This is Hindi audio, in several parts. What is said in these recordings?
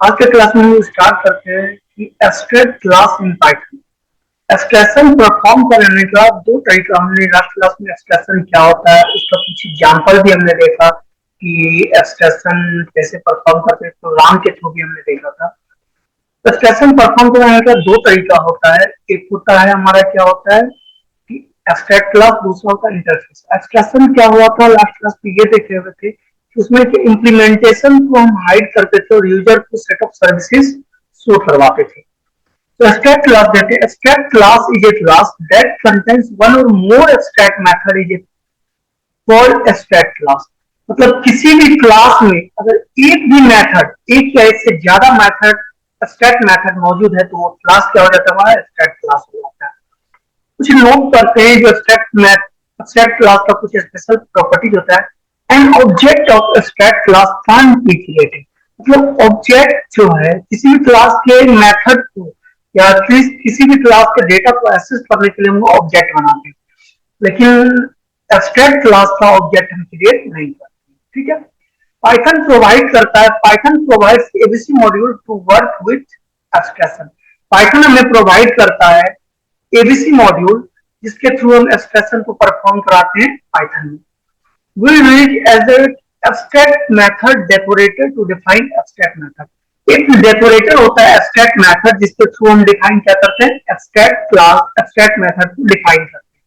आज के क्लास में हम स्टार्ट करते हैं कि abstract class in Python. Extraction perform करने का दो तरीका हमने लास्ट क्लास में एक्सट्रैक्शन क्या होता है उसका कुछ एग्जांपल भी हमने देखा कि एक्सट्रैक्शन कैसे परफॉर्म करते हैं, प्रोग्राम के थ्रू भी हमने देखा था। एक्सट्रैक्शन परफॉर्म करने का दो तरीका होता है। एक होता है हमारा क्या होता है कि एब्स्ट्रैक्ट क्लास, दूसरा होता है इंटरफेस। एक्सट्रैक्शन क्या हुआ था लास्ट क्लास में ये देखे हुए थे कि उसमें इम्प्लीमेंटेशन को हम हाइड करते थे और यूजर को सेट ऑफ सर्विसेज शो करवाते थे। तो abstract class देते हैं। abstract class is a class that contains one or more abstract method is a called abstract class। मतलब किसी भी क्लास में अगर एक भी मेथड, एक या एक से ज्यादा मेथड, abstract मेथड मौजूद है तो वो क्लास क्या हो जाता है, हमारा abstract क्लास हो जाता है। कुछ लोग करते हैं जो abstract क्लास का कुछ स्पेशल प्रॉपर्टीज होता है। An object of abstract class can be created. मतलब ऑब्जेक्ट जो है किसी भी क्लास के मेथड को या किसी भी क्लास के डेटा को एक्सेस करने के लिए हम ऑब्जेक्ट बनाते हैं, लेकिन एब्स्ट्रैक्ट क्लास का ऑब्जेक्ट हम क्रिएट नहीं करते। ठीक है। पाइथन प्रोवाइड करता है, Python provides ABC module to work with abstraction. Python हमें प्रोवाइड करता है एबीसी मॉड्यूल जिसके थ्रू हम एब्स्ट्रैक्शन को परफॉर्म कराते हैं पाइथन में। We use as a abstract method decorator to define abstract method। एक डेकोरेटर होता है एब्स्ट्रैक्ट मेथड जिसके थ्रू हम डिफाइन क्या करते हैं, एब्स्ट्रैक्ट क्लास, एब्स्ट्रैक्ट मेथड को डिफाइन करते हैं।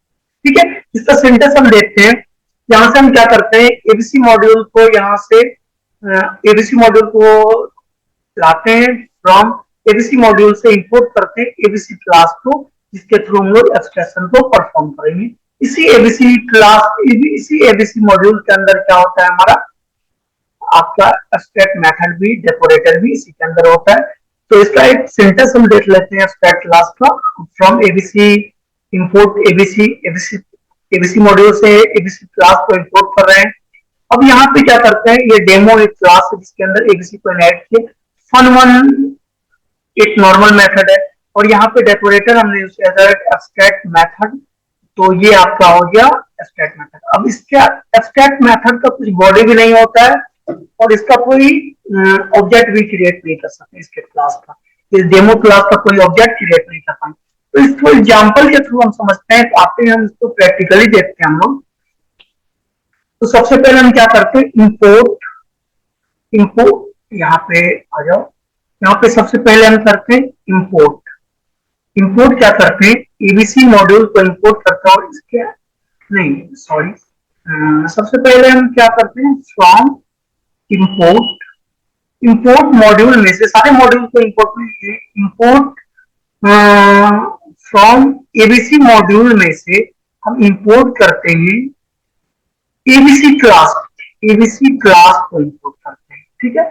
ठीक है। इसका सिंटेक्स हम देखते हैं। यहाँ से हम क्या करते हैं, एबीसी मॉड्यूल को यहाँ से एबीसी मॉड्यूल को लाते हैं, फ्रॉम एबीसी मॉड्यूल से इंपोर्ट करते हैं एबीसी क्लास को जिसके थ्रू हम लोग एब्स्ट्रैक्शन को परफॉर्म करेंगे। इसी एबीसी क्लास, इसी एबीसी मॉड्यूल के अंदर क्या होता है, हमारा आपका एब्स्ट्रैक्ट मेथड भी, डेकोरेटर भी इसी के अंदर होता है। तो इसका एक सिंटेक्स हम देख लेते हैं एब्स्ट्रैक्ट क्लास का। From ABC import ABC, ABC ABC module से एबीसी क्लास को इंपोर्ट कर रहे हैं। अब यहाँ पे क्या करते हैं, ये डेमो एक क्लास है जिसके अंदर एबीसी को ऐड किए। फन1 एक नॉर्मल मेथड है और यहाँ पे डेकोरेटर हमने यूज किया एब्स्ट्रैक्ट मेथड। तो ये आपका हो गया एब्स्ट्रैक्ट मेथड। अब इसका एब्स्ट्रैक्ट मेथड का कुछ बॉडी भी नहीं होता है और इसका कोई ऑब्जेक्ट भी क्रिएट नहीं कर सकते इसके क्लास का। इस डेमो क्लास का कोई ऑब्जेक्ट क्रिएट नहीं कर पाएंगे। तो इसको एग्जाम्पल के थ्रू हम समझते हैं, तो आते हैं हम इसको प्रैक्टिकली देखते हैं हम लोग। तो सबसे पहले हम क्या करते हैं, इंपोर्ट, इंपोर्ट यहाँ पे आ जाओ। यहाँ पे सबसे पहले हम करते हैं इंपोर्ट। इंपोर्ट क्या करते हैं, एबीसी मॉड्यूल को इंपोर्ट करता हूँ इसके, नहीं सॉरी, सबसे पहले हम क्या करते हैं, फ्रॉम इंपोर्ट, इंपोर्ट मॉड्यूल में से सारे मॉड्यूल को इंपोर्ट फ्रॉम एबीसी मॉड्यूल में से हम इंपोर्ट करते हैं एबीसी क्लास, एबीसी क्लास को इंपोर्ट करते हैं। ठीक है।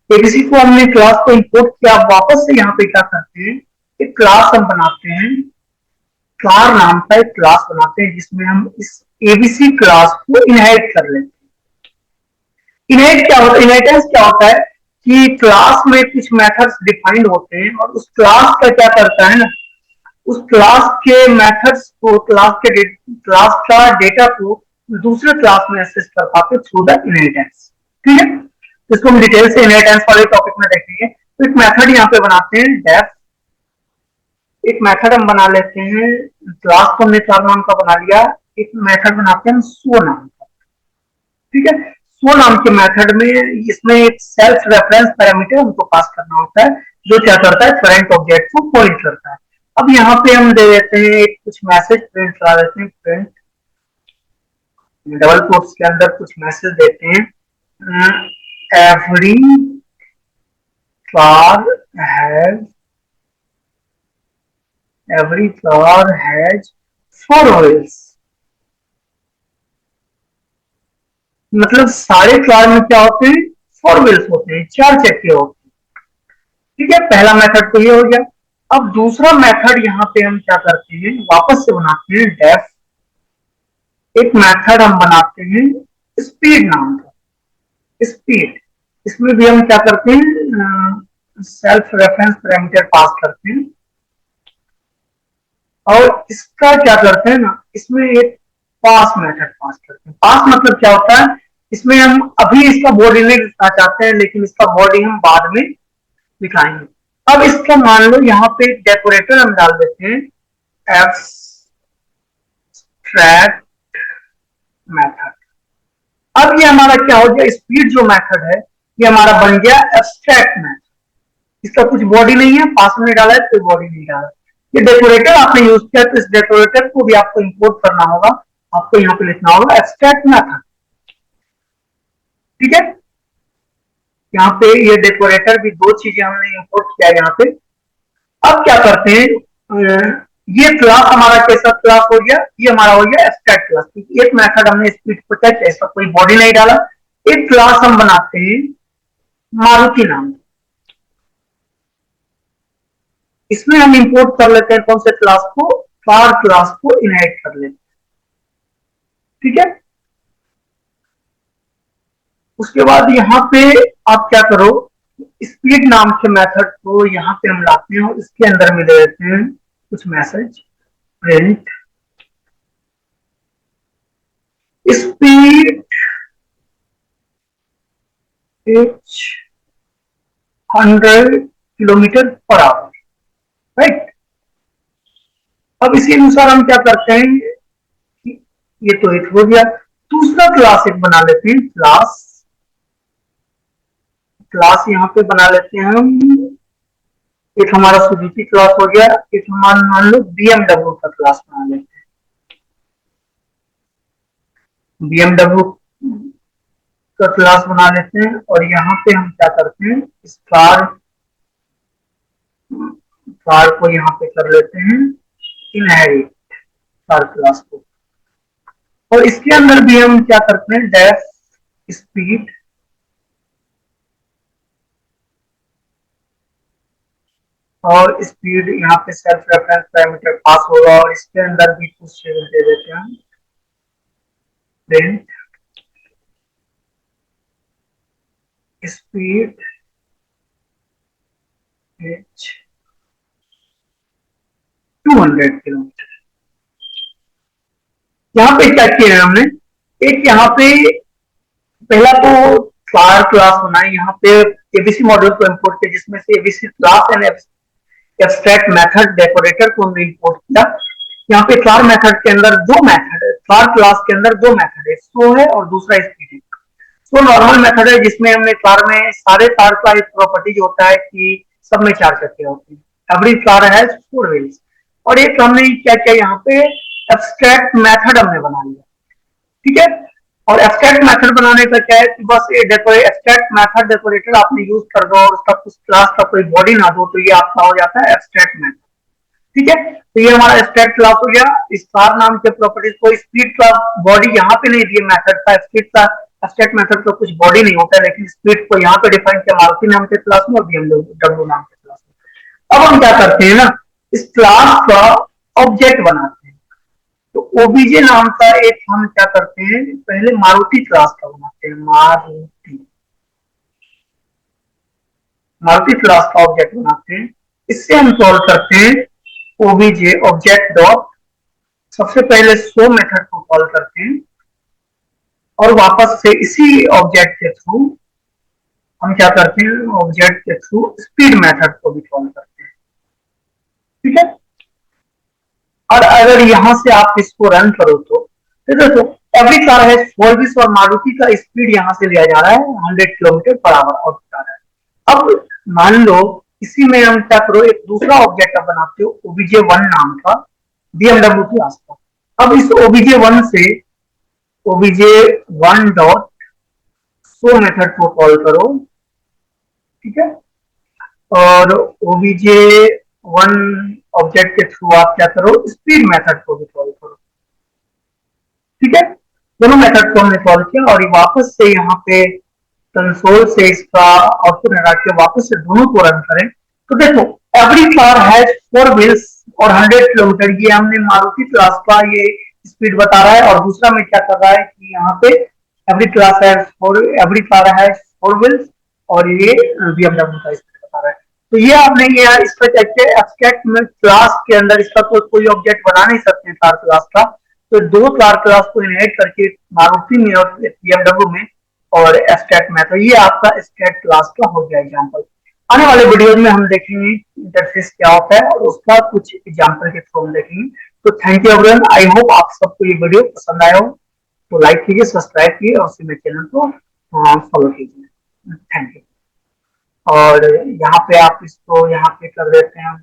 एबीसी को हमने क्लास को इंपोर्ट किया, वापस से यहाँ पे क्या करते हैं, एक क्लास हम बनाते हैं, कार नाम का एक क्लास बनाते हैं जिसमें हम इस एबीसी क्लास को इनहेरिट कर लेते हैं। इनहेरिट क्या होता है, इनहेरिटेंस क्या होता है कि क्लास में कुछ मेथड्स डिफाइंड होते हैं और उस क्लास का क्या करता है ना, उस क्लास के मेथड्स को, क्लास का डेटा को दूसरे क्लास में एक्सेस कर पाते थ्रू द इनहेरिटेंस। ठीक है। तो इसको हम डिटेल से इनहेरिटेंस वाले टॉपिक में देखेंगे। तो एक मेथड यहाँ पे बनाते हैं डेफ, एक मेथड हम बना लेते हैं, क्लास को हमने कार नाम का बना लिया, एक मेथड बनाते हैं सो नाम का। ठीक है। सो नाम के मेथड में इसमें एक सेल्फ रेफरेंस पैरामीटर हमको पास करना होता है जो क्या करता है, करंट ऑब्जेक्ट को पॉइंट करता है। अब यहाँ पे हम दे देते हैं कुछ मैसेज प्रिंट करा देते हैं, प्रिंट डबल कोट्स के अंदर कुछ मैसेज देते हैं, every car has, every car has four wheels। मतलब सारे कार में क्या होते हैं, फोर व्हील्स होते हैं, चार चक्के होते हैं। ठीक है। पहला मेथड तो ये हो गया। अब दूसरा मेथड यहाँ पे हम क्या करते हैं, वापस से बनाते हैं डेफ, एक मेथड हम बनाते हैं स्पीड नाम का, स्पीड। इसमें भी हम क्या करते हैं, सेल्फ रेफरेंस पैरामीटर पास करते हैं और इसका क्या करते हैं ना, इसमें एक पास मेथड पास करते हैं। पास मतलब क्या होता है, इसमें हम अभी इसका बॉडी नहीं लिखना चाहते हैं, लेकिन इसका बॉडी हम बाद में दिखाएंगे। अब इसका मान लो यहाँ पे डेकोरेटर हम डाल देते हैं एब्स्ट्रैक्ट मेथड। अब ये हमारा क्या हो गया, स्पीड जो मेथड है ये हमारा बन गया एब्स्ट्रैक्ट मेथड। इसका कुछ बॉडी नहीं है, पास में डाला है, कोई बॉडी नहीं डाला। ये डेकोरेटर आपने यूज किया, तो इस डेकोरेटर को भी आपको इंपोर्ट करना होगा। आपको यहाँ पे लिखना होगा एब्स्ट्रैक्ट मेथड। ठीक है, यहाँ पे ये डेकोरेटर भी दो चीजें हमने इंपोर्ट किया यहाँ पे। अब क्या करते हैं, ये क्लास हमारा कैसा क्लास हो गया, ये हमारा हो गया एब्स्ट्रैक्ट क्लास, क्योंकि एक मेथड हमने स्पीड को टच, ऐसा कोई बॉडी नहीं डाला। एक क्लास हम बनाते हैं मारुति नाम। इसमें हम इंपोर्ट कर लेते हैं कौन से क्लास को, कार क्लास को इनहेरिट कर लेते हैं। ठीक है, उसके बाद यहाँ पे आप क्या करो, स्पीड नाम के मेथड को यहाँ पे हम लाते हैं और इसके अंदर में दे देते हैं कुछ message, print speed 100 kilometre per hour. Right, अब इसी अनुसार हम क्या करते हैं, ये तो एक हो गया। दूसरा क्लास एक बना लेते हैं, क्लास यहाँ पे बना लेते हैं हम। एक हमारा सुजुकी क्लास हो गया, एक हमारा मान लो BMW का क्लास बना लेते हैं। BMW का क्लास बना लेते हैं और यहाँ पे हम क्या करते हैं, इस कार को यहाँ पे कर लेते हैं इनहेरिट कार क्लास को। और इसके अंदर भी हम क्या करते हैं, डेफ स्पीड और स्पीड यहाँ पे सेल्फ रेफरेंस पैरामीटर पास होगा और इसके अंदर भी कुछ दे देते हैं हम, प्रिंट स्पीड 200 किलोमीटर। यहाँ पे क्या किया है हमने, एक यहाँ पे पहला तो कार क्लास बनाई, यहाँ पे एबीसी मॉड्यूल को इंपोर्ट किया, जिसमें से ABC class and abstract method decorator को हमने इंपोर्ट किया। यहाँ पे कार मेथड के अंदर दो मेथड है, कार क्लास के अंदर दो मेथड है, शो है और दूसरा स्पीड है। शो नॉर्मल मेथड है जिसमें हमने कार में सारे कार का एक प्रॉपर्टी होता है कि सब में 4 चक्के होते हैं, एवरी कार है 4 व्हील्स। और एक हमने क्या किया, यहाँ पे एब्स्ट्रैक्ट मेथड हमने बना लिया। ठीक है, और एब्स्ट्रैक्ट मेथड बनाने का क्या है कि बस ये एब्स्ट्रैक्ट मेथड डेकोरेटर आपने यूज कर दो और उसका कुछ क्लास का कोई बॉडी ना दो, तो ये आपका हो जाता है एब्स्ट्रैक्ट मेथड। ठीक है, तो ये हमारा एब्स्ट्रैक्ट क्लास हो गया। इस कार नाम के प्रॉपर्टीज को, स्पीड का बॉडी यहाँ पे नहीं दिए मेथड का, स्पीड का एब्स्ट्रैक्ट मेथड का कुछ बॉडी नहीं होता है, लेकिन स्पीड को यहाँ पे डिफाइन किया मारुति नाम के क्लास में और BMW नाम के क्लास में। अब हम क्या करते हैं ना, इस क्लास का ऑब्जेक्ट बनाते हैं। तो ओबीजे नाम का एक हम क्या करते हैं, पहले मारुति क्लास का बनाते हैं, मारुति क्लास का ऑब्जेक्ट बनाते हैं। इससे हम सॉल्व करते हैं ओबीजे ऑब्जेक्ट डॉट, सबसे पहले शो मेथड को कॉल करते हैं और वापस से इसी ऑब्जेक्ट के थ्रू हम क्या करते हैं, ऑब्जेक्ट के थ्रू स्पीड मेथड को भी कॉल करते हैं। ठीक है, और अगर यहां से आप इसको रन करो तो देखो एवरी कार है 4 व्हील्स और मारुति का स्पीड यहां से लिया जा रहा है 100 किलोमीटर पर आवर आउटपुट आ रहा है। अब मान लो इसी में हम क्या करो, एक दूसरा ऑब्जेक्ट आप बनाते हो OBJ1 नाम का BMW क्लास का। अब इस OBJ1 से OBJ1 डॉट शो मेथड को कॉल करो। ठीक है, और OBJ1 ऑब्जेक्ट के थ्रू आप क्या करो, स्पीड मेथड को भी कॉल करो। ठीक है, दोनों मेथड को हमने कॉल किया और वापस से यहाँ पे कंसोल से इसका आउटपुट हटा के वापस से दोनों को रन करें तो देखो एवरी कार हैज 4 व्हील्स और 100 किलोमीटर, ये हमने मारुति क्लास का ये स्पीड बता रहा है। और दूसरा में क्या कर रहा है कि यहाँ पे एवरी कार हैज 4 व्हील्स और ये BMW का स्पीड बता रहा है। तो ये आपने ये इसका एब्स्ट्रैक्ट में क्लास के अंदर इसका कोई ऑब्जेक्ट बना नहीं सकते कार क्लास का, तो दो कार क्लास को इनहेरिट करके मारुति में और BMW में और एस्टेट में। तो ये आपका एस्टेट क्लास का हो गया एग्जाम्पल। आने वाले वीडियो में हम देखेंगे इंटरफेस क्या होता है और उसका कुछ एग्जाम्पल के थ्रू हम देखेंगे। तो thank you everyone, I hope आप सबको ये वीडियो पसंद आया हो। तो लाइक कीजिए, सब्सक्राइब कीजिए और मेरे चैनल को फॉलो कीजिए। Thank you. और यहाँ पे आप इसको यहाँ पे कर देते हैं